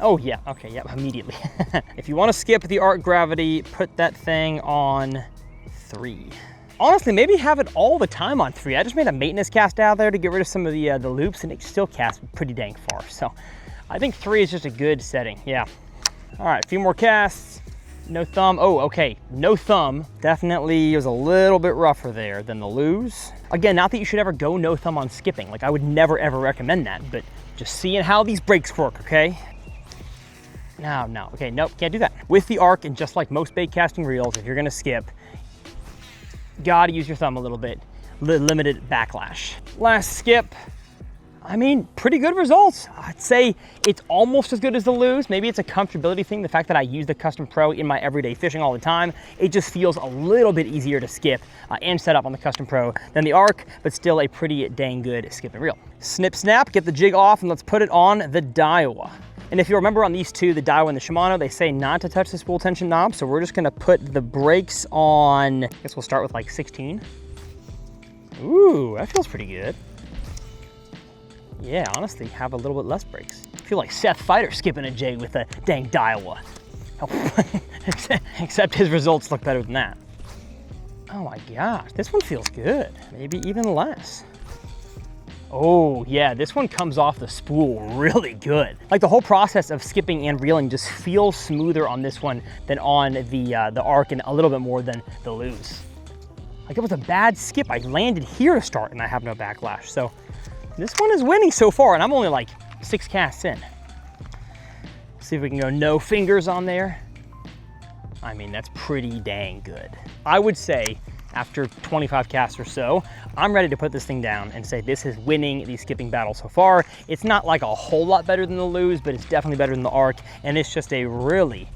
Oh yeah, okay, yep, immediately. If you want to skip the Ark Gravity, put that thing on 3. honestly, maybe have it all the time on 3. I just made a maintenance cast out there to get rid of some of the loops, and it still casts pretty dang far. So I think 3 is just a good setting, yeah. All right, a few more casts. No thumb. Oh, okay, no thumb. Definitely was a little bit rougher there than the Lews. Again, not that you should ever go no thumb on skipping. Like, I would never ever recommend that, but just seeing how these brakes work, okay? No, okay, nope, can't do that. With the Ark, and just like most bait casting reels, if you're gonna skip, gotta use your thumb a little bit. Limited backlash. Last skip. I mean, pretty good results. I'd say it's almost as good as the Lews. Maybe it's a comfortability thing, the fact that I use the Custom Pro in my everyday fishing all the time. It just feels a little bit easier to skip and set up on the Custom Pro than the Ark, but still a pretty dang good skipping reel. Snip snap, get the jig off, and let's put it on the Daiwa. And if you remember on these two, the Daiwa and the Shimano, they say not to touch the spool tension knob, so we're just gonna put the brakes on, I guess we'll start with like 16. Ooh, that feels pretty good. Yeah, honestly, have a little bit less brakes. I feel like Seth Fighter skipping a jig with a dang Daiwa. Oh, except his results look better than that. Oh my gosh, this one feels good. Maybe even less. Oh yeah, this one comes off the spool really good. Like the whole process of skipping and reeling just feels smoother on this one than on the Ark, and a little bit more than the Lews. Like it was a bad skip. I landed here to start and I have no backlash. So this one is winning so far, and I'm only like 6 casts in. See if we can go no fingers on there. I mean, that's pretty dang good. I would say after 25 casts or so, I'm ready to put this thing down and say this is winning the skipping battle so far. It's not like a whole lot better than the Lews, but it's definitely better than the Ark, and it's just a really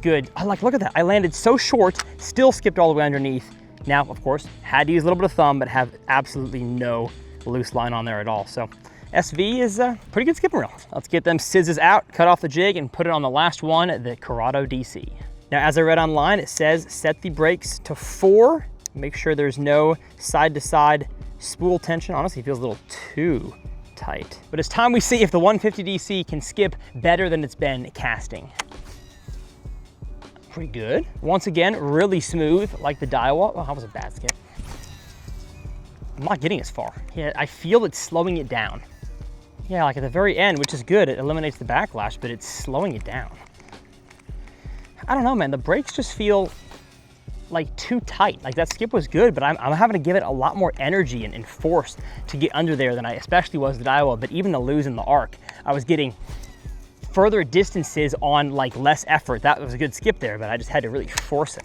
good, look at that. I landed so short, still skipped all the way underneath. Now, of course, had to use a little bit of thumb, but have absolutely no loose line on there at all. So SV is a pretty good skipping reel. Let's get them scissors out, cut off the jig, and put it on the last one, the Corrado DC. Now, as I read online, it says set the brakes to 4. Make sure there's no side-to-side spool tension. Honestly, it feels a little too tight. But it's time we see if the 150 DC can skip better than it's been casting. Pretty good. Once again, really smooth, like the Daiwa. Oh, that was a bad skip. I'm not getting as far. Yeah, I feel it's slowing it down. Yeah, like at the very end, which is good, it eliminates the backlash, but it's slowing it down. I don't know, man, the brakes just feel like too tight. Like that skip was good, but I'm having to give it a lot more energy and force to get under there than I especially was the Daiwa, but even the Lews and the Ark, I was getting further distances on like less effort. That was a good skip there, but I just had to really force it.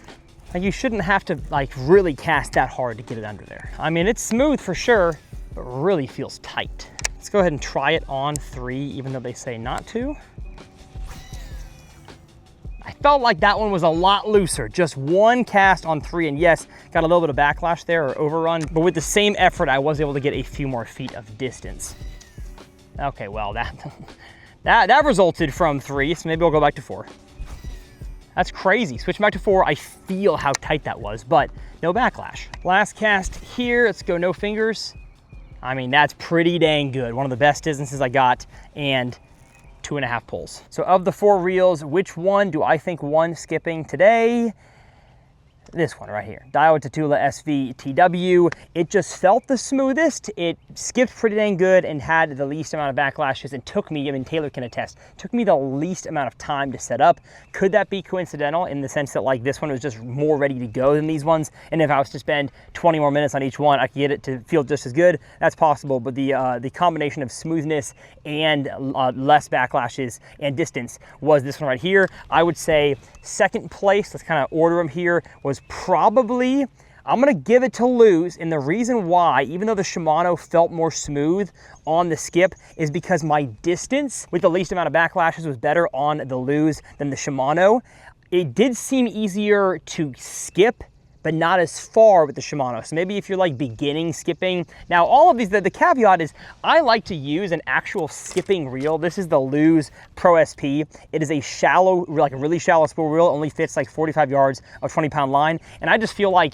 Like you shouldn't have to like really cast that hard to get it under there. I mean, it's smooth for sure, but really feels tight. Let's go ahead and try it on 3, even though they say not to. I felt like that one was a lot looser. Just one cast on 3, and yes, got a little bit of backlash there or overrun, but with the same effort, I was able to get a few more feet of distance. Okay, well, that resulted from 3, so maybe I'll go back to 4. That's crazy. Switching back to 4, I feel how tight that was, but no backlash. Last cast here, let's go no fingers. I mean, that's pretty dang good. One of the best distances I got, and 2.5 pulls. So of the 4 reels, which one do I think won skipping today? This one right here, Daiwa Tatula SV TW. It just felt the smoothest. It skipped pretty dang good and had the least amount of backlashes. It took me, I mean, Taylor can attest, took me the least amount of time to set up. Could that be coincidental in the sense that like this one was just more ready to go than these ones? And if I was to spend 20 more minutes on each one, I could get it to feel just as good. That's possible, but the combination of smoothness and less backlashes and distance was this one right here. I would say second place, let's kind of order them here, was probably, I'm gonna give it to Lews, and the reason why, even though the Shimano felt more smooth on the skip, is because my distance with the least amount of backlashes was better on the Lews than the Shimano. It did seem easier to skip, but not as far with the Shimano. So maybe if you're like beginning skipping. Now all of these, the caveat is I like to use an actual skipping reel. This is the Lews Pro SP. It is a shallow, like a really shallow spool reel. It only fits like 45 yards of 20-pound line. And I just feel like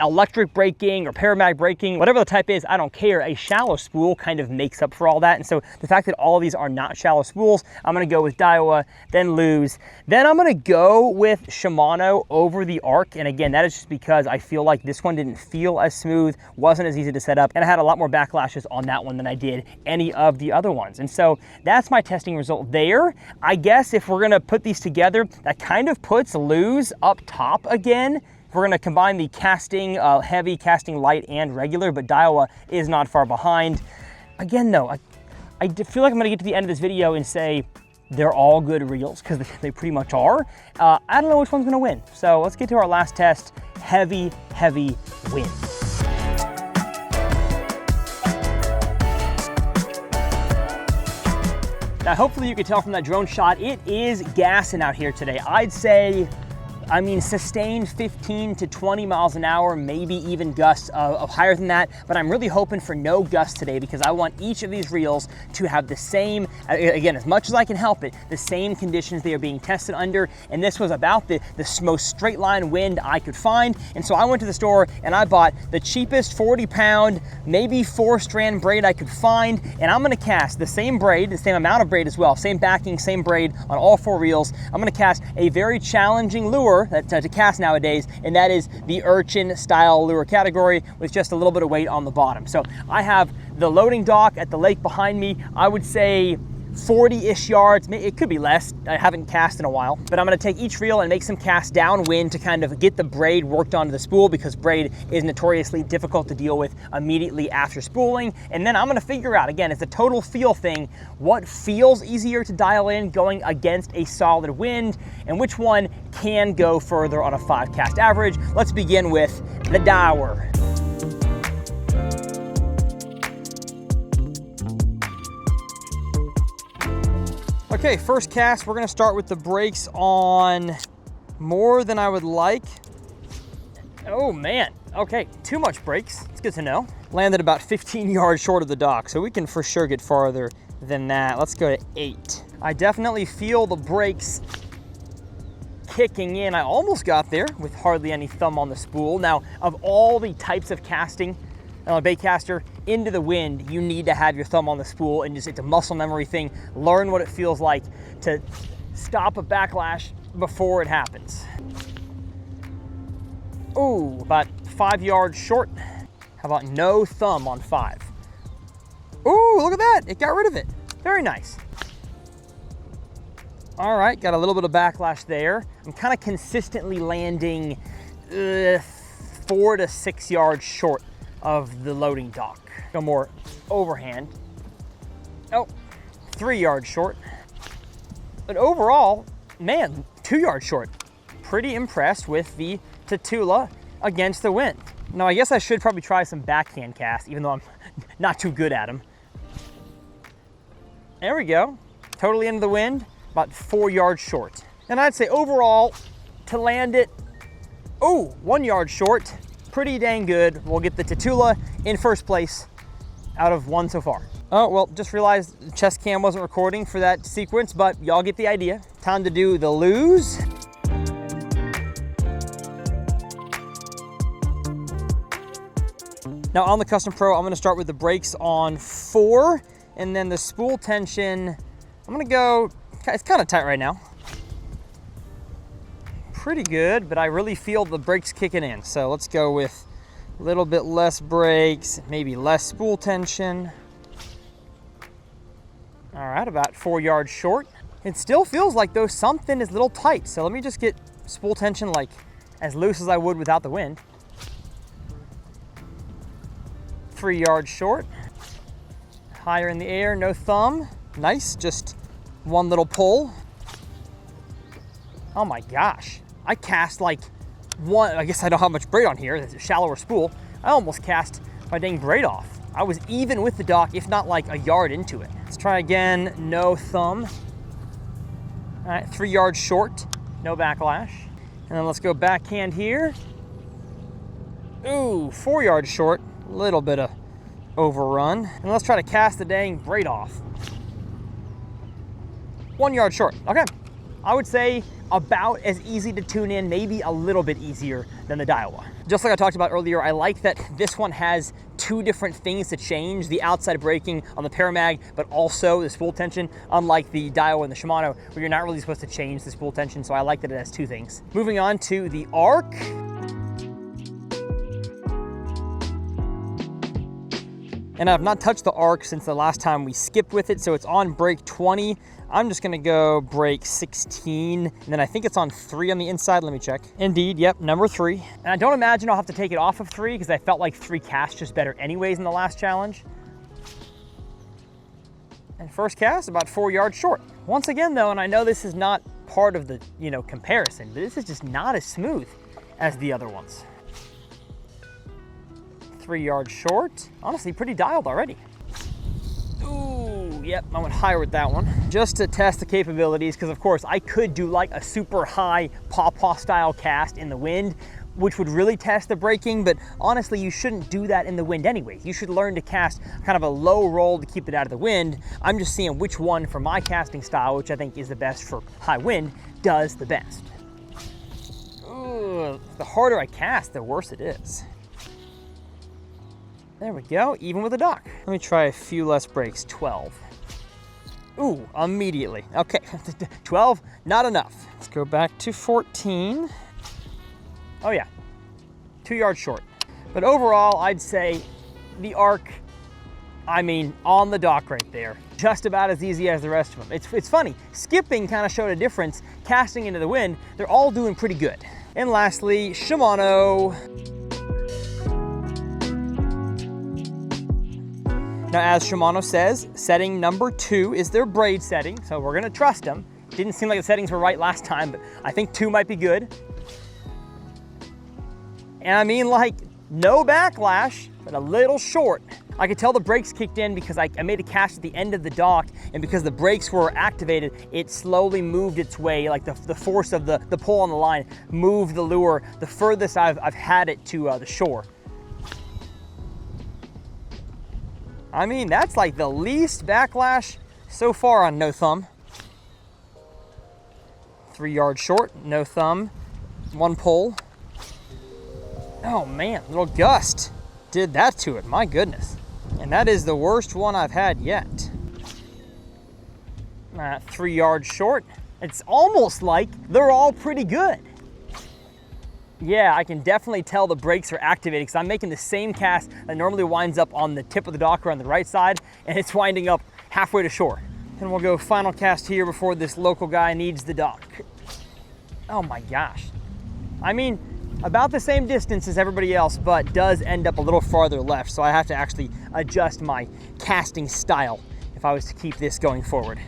electric braking or Paramag braking, whatever the type is, I don't care. A shallow spool kind of makes up for all that. And so the fact that all of these are not shallow spools, I'm gonna go with Daiwa, then Lews. Then I'm gonna go with Shimano over the Ark. And again, that is this just because I feel like this one didn't feel as smooth, wasn't as easy to set up, and I had a lot more backlashes on that one than I did any of the other ones. And so that's my testing result there. I guess if we're gonna put these together, that kind of puts Lews up top again. We're gonna combine the casting heavy, casting light, and regular, but Daiwa is not far behind. Again though, I feel like I'm gonna get to the end of this video and say they're all good reels, because they pretty much are. I don't know which one's gonna win. So let's get to our last test, heavy, heavy wind. Now, hopefully you can tell from that drone shot, it is gassing out here today. I'd say, I mean, sustained 15 to 20 miles an hour, maybe even gusts of higher than that, but I'm really hoping for no gusts today because I want each of these reels to have the same, again, as much as I can help it, the same conditions they are being tested under, and this was about the most straight line wind I could find, and so I went to the store and I bought the cheapest 40-pound, maybe 4-strand braid I could find, and I'm gonna cast the same braid, the same amount of braid as well, same backing, same braid on all 4 reels. I'm gonna cast a very challenging lure to cast nowadays, and that is the urchin style lure category with just a little bit of weight on the bottom. So I have the loading dock at the lake behind me. I would say 40-ish yards, it could be less, I haven't cast in a while, but I'm gonna take each reel and make some casts downwind to kind of get the braid worked onto the spool, because braid is notoriously difficult to deal with immediately after spooling. And then I'm gonna figure out, again, it's a total feel thing, what feels easier to dial in going against a solid wind, and which one can go further on a 5-cast average. Let's begin with the Daiwa. Okay, first cast, we're gonna start with the brakes on more than I would like. Oh man, okay, too much brakes, it's good to know. Landed about 15 yards short of the dock, so we can for sure get farther than that. Let's go to 8. I definitely feel the brakes kicking in. I almost got there with hardly any thumb on the spool. Now, of all the types of casting on a baitcaster, into the wind, you need to have your thumb on the spool, and just, it's a muscle memory thing. Learn what it feels like to stop a backlash before it happens. Ooh, about 5 yards short. How about no thumb on 5? Ooh, look at that, it got rid of it. Very nice. All right, got a little bit of backlash there. I'm kind of consistently landing 4 to 6 yards short of the loading dock. Go more overhand. Oh, 3 yards short. But overall, man, 2 yards short. Pretty impressed with the Tatula against the wind. Now, I guess I should probably try some backhand casts, even though I'm not too good at them. There we go. Totally into the wind, about 4 yards short. And I'd say overall, to land it, 1 yard short. Pretty dang good. We'll get the Tatula in first place out of 1 so far. Oh, well, just realized the chest cam wasn't recording for that sequence, but y'all get the idea. Time to do the Lews. Now on the Custom Pro, I'm gonna start with the brakes on 4, and then the spool tension, I'm gonna go, it's kind of tight right now. Pretty good, but I really feel the brakes kicking in. So let's go with a little bit less brakes, maybe less spool tension. All right, about 4 yards short. It still feels like though something is a little tight. So let me just get spool tension like as loose as I would without the wind. 3 yards short. Higher in the air, no thumb. Nice, just one little pull. Oh my gosh. I cast like one, I guess I don't have much braid on here, it's a shallower spool. I almost cast my dang braid off. I was even with the dock, if not like a yard into it. Let's try again, no thumb. All right, 3 yards short, no backlash. And then let's go backhand here. Ooh, 4 yards short, a little bit of overrun. And let's try to cast the dang braid off. 1 yard short, okay. I would say about as easy to tune in, maybe a little bit easier than the Daiwa. Just like I talked about earlier, I like that this one has 2 different things to change, the outside braking on the Paramag, but also the spool tension, unlike the Daiwa and the Shimano, where you're not really supposed to change the spool tension, so I like that it has 2 things. Moving on to the Ark. And I've not touched the Ark since the last time we skipped with it, so it's on brake 20. I'm just gonna go brake 16, and then I think it's on 3 on the inside. Let me check. Indeed, yep, number 3. And I don't imagine I'll have to take it off of 3 because I felt like 3 cast just better anyways in the last challenge. And first cast, about 4 yards short. Once again though, and I know this is not part of the, comparison, but this is just not as smooth as the other ones. 3 yards short. Honestly, pretty dialed already. Ooh, yep, I went higher with that one. Just to test the capabilities, because of course I could do like a super high pawpaw style cast in the wind, which would really test the braking, but honestly, you shouldn't do that in the wind anyways. You should learn to cast kind of a low roll to keep it out of the wind. I'm just seeing which one for my casting style, which I think is the best for high wind, does the best. Ooh, the harder I cast, the worse it is. There we go, even with a dock. Let me try a few less breaks, 12. Ooh, immediately. Okay, 12, not enough. Let's go back to 14. Oh yeah, 2 yards short. But overall, I'd say the Ark, on the dock right there, just about as easy as the rest of them. It's funny, skipping kind of showed a difference. Casting into the wind, they're all doing pretty good. And lastly, Shimano. Now, as Shimano says, setting number 2 is their braid setting, so we're gonna trust them. Didn't seem like the settings were right last time, but I think 2 might be good. And no backlash, but a little short. I could tell the brakes kicked in because I made a cast at the end of the dock, and because the brakes were activated, it slowly moved its way, like the force of the pull on the line moved the lure the furthest I've had it to the shore. That's like the least backlash so far on no thumb. 3 yards short, no thumb, 1 pull. Oh man, little gust did that to it, my goodness. And that is the worst one I've had yet. 3 yards short. It's almost like they're all pretty good. Yeah, I can definitely tell the brakes are activated because I'm making the same cast that normally winds up on the tip of the dock or on the right side, and it's winding up halfway to shore. And we'll go final cast here before this local guy needs the dock. Oh my gosh. About the same distance as everybody else, but does end up a little farther left, so I have to actually adjust my casting style if I was to keep this going forward.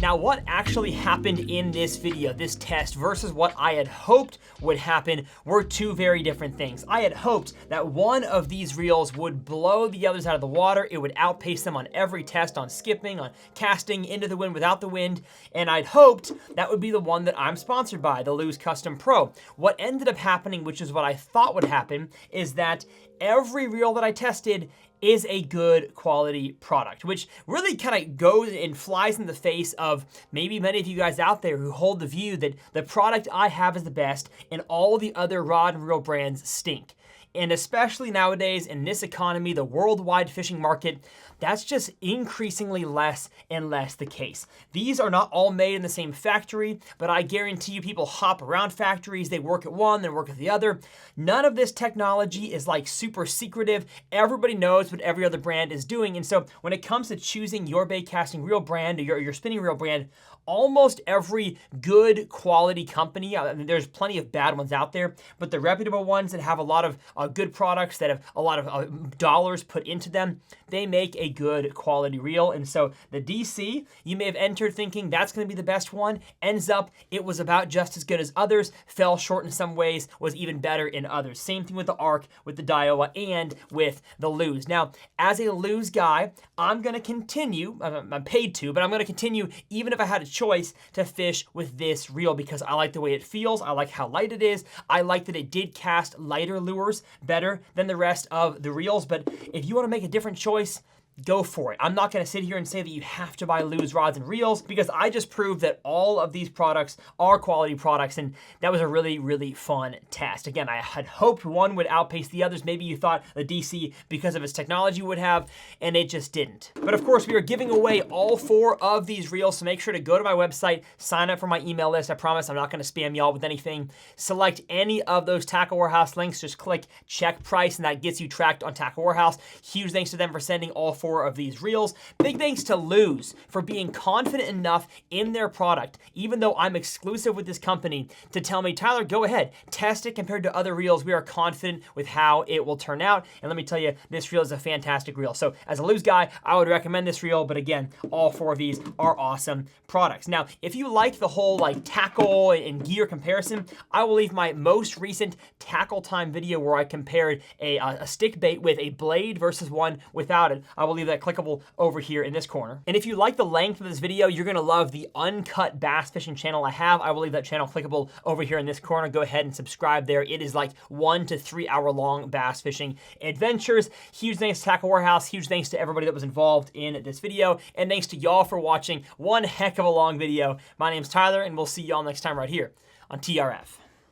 Now, what actually happened in this video, this test, versus what I had hoped would happen were 2 very different things. I had hoped that one of these reels would blow the others out of the water. It would outpace them on every test, on skipping, on casting, into the wind, without the wind, and I'd hoped that would be the one that I'm sponsored by, the Lews Custom Pro. What ended up happening, which is what I thought would happen, is that every reel that I tested is a good quality product, which really kind of goes and flies in the face of maybe many of you guys out there who hold the view that the product I have is the best and all the other rod and reel brands stink. And especially nowadays in this economy, the worldwide fishing market, that's just increasingly less and less the case. These are not all made in the same factory, but I guarantee you people hop around factories, they work at one, then work at the other. None of this technology is like super secretive. Everybody knows what every other brand is doing. And so when it comes to choosing your bait casting reel brand or your spinning reel brand, almost every good quality company, there's plenty of bad ones out there, but the reputable ones that have a lot of good products, that have a lot of dollars put into them, they make a good quality reel. And so the DC, you may have entered thinking that's gonna be the best one, ends up it was about just as good as others, fell short in some ways, was even better in others. Same thing with the Ark, with the Daiwa, and with the Lews. Now, as a Lews guy, I'm gonna continue, I'm paid to, but I'm gonna continue even if I had a choice to fish with this reel because I like the way it feels, I like how light it is, I like that it did cast lighter lures better than the rest of the reels. But if you want to make a different choice, go for it. I'm not gonna sit here and say that you have to buy Lews rods and reels, because I just proved that all of these products are quality products, and that was a really, really fun test. Again, I had hoped one would outpace the others. Maybe you thought the DC, because of its technology, would have, and it just didn't. But of course, we are giving away all 4 of these reels, so make sure to go to my website, sign up for my email list. I promise I'm not gonna spam y'all with anything. Select any of those Tackle Warehouse links, just click check price, and that gets you tracked on Tackle Warehouse. Huge thanks to them for sending all 4 of these reels. Big thanks to Lews for being confident enough in their product, even though I'm exclusive with this company, to tell me, Tyler, go ahead, test it compared to other reels. We are confident with how it will turn out. And let me tell you, this reel is a fantastic reel. So as a Lews guy, I would recommend this reel, but again, all 4 of these are awesome products. Now, if you like the whole like tackle and gear comparison, I will leave my most recent tackle time video where I compared a stick bait with a blade versus one without it. I will leave that clickable over here in this corner. And if you like the length of this video, you're gonna love the uncut bass fishing channel I have. I will leave that channel clickable over here in this corner. Go ahead and subscribe there. It is like 1 to 3 hour long bass fishing adventures. Huge thanks to Tackle Warehouse. Huge thanks to everybody that was involved in this video. And thanks to y'all for watching one heck of a long video. My name's Tyler, and we'll see y'all next time right here on TRF.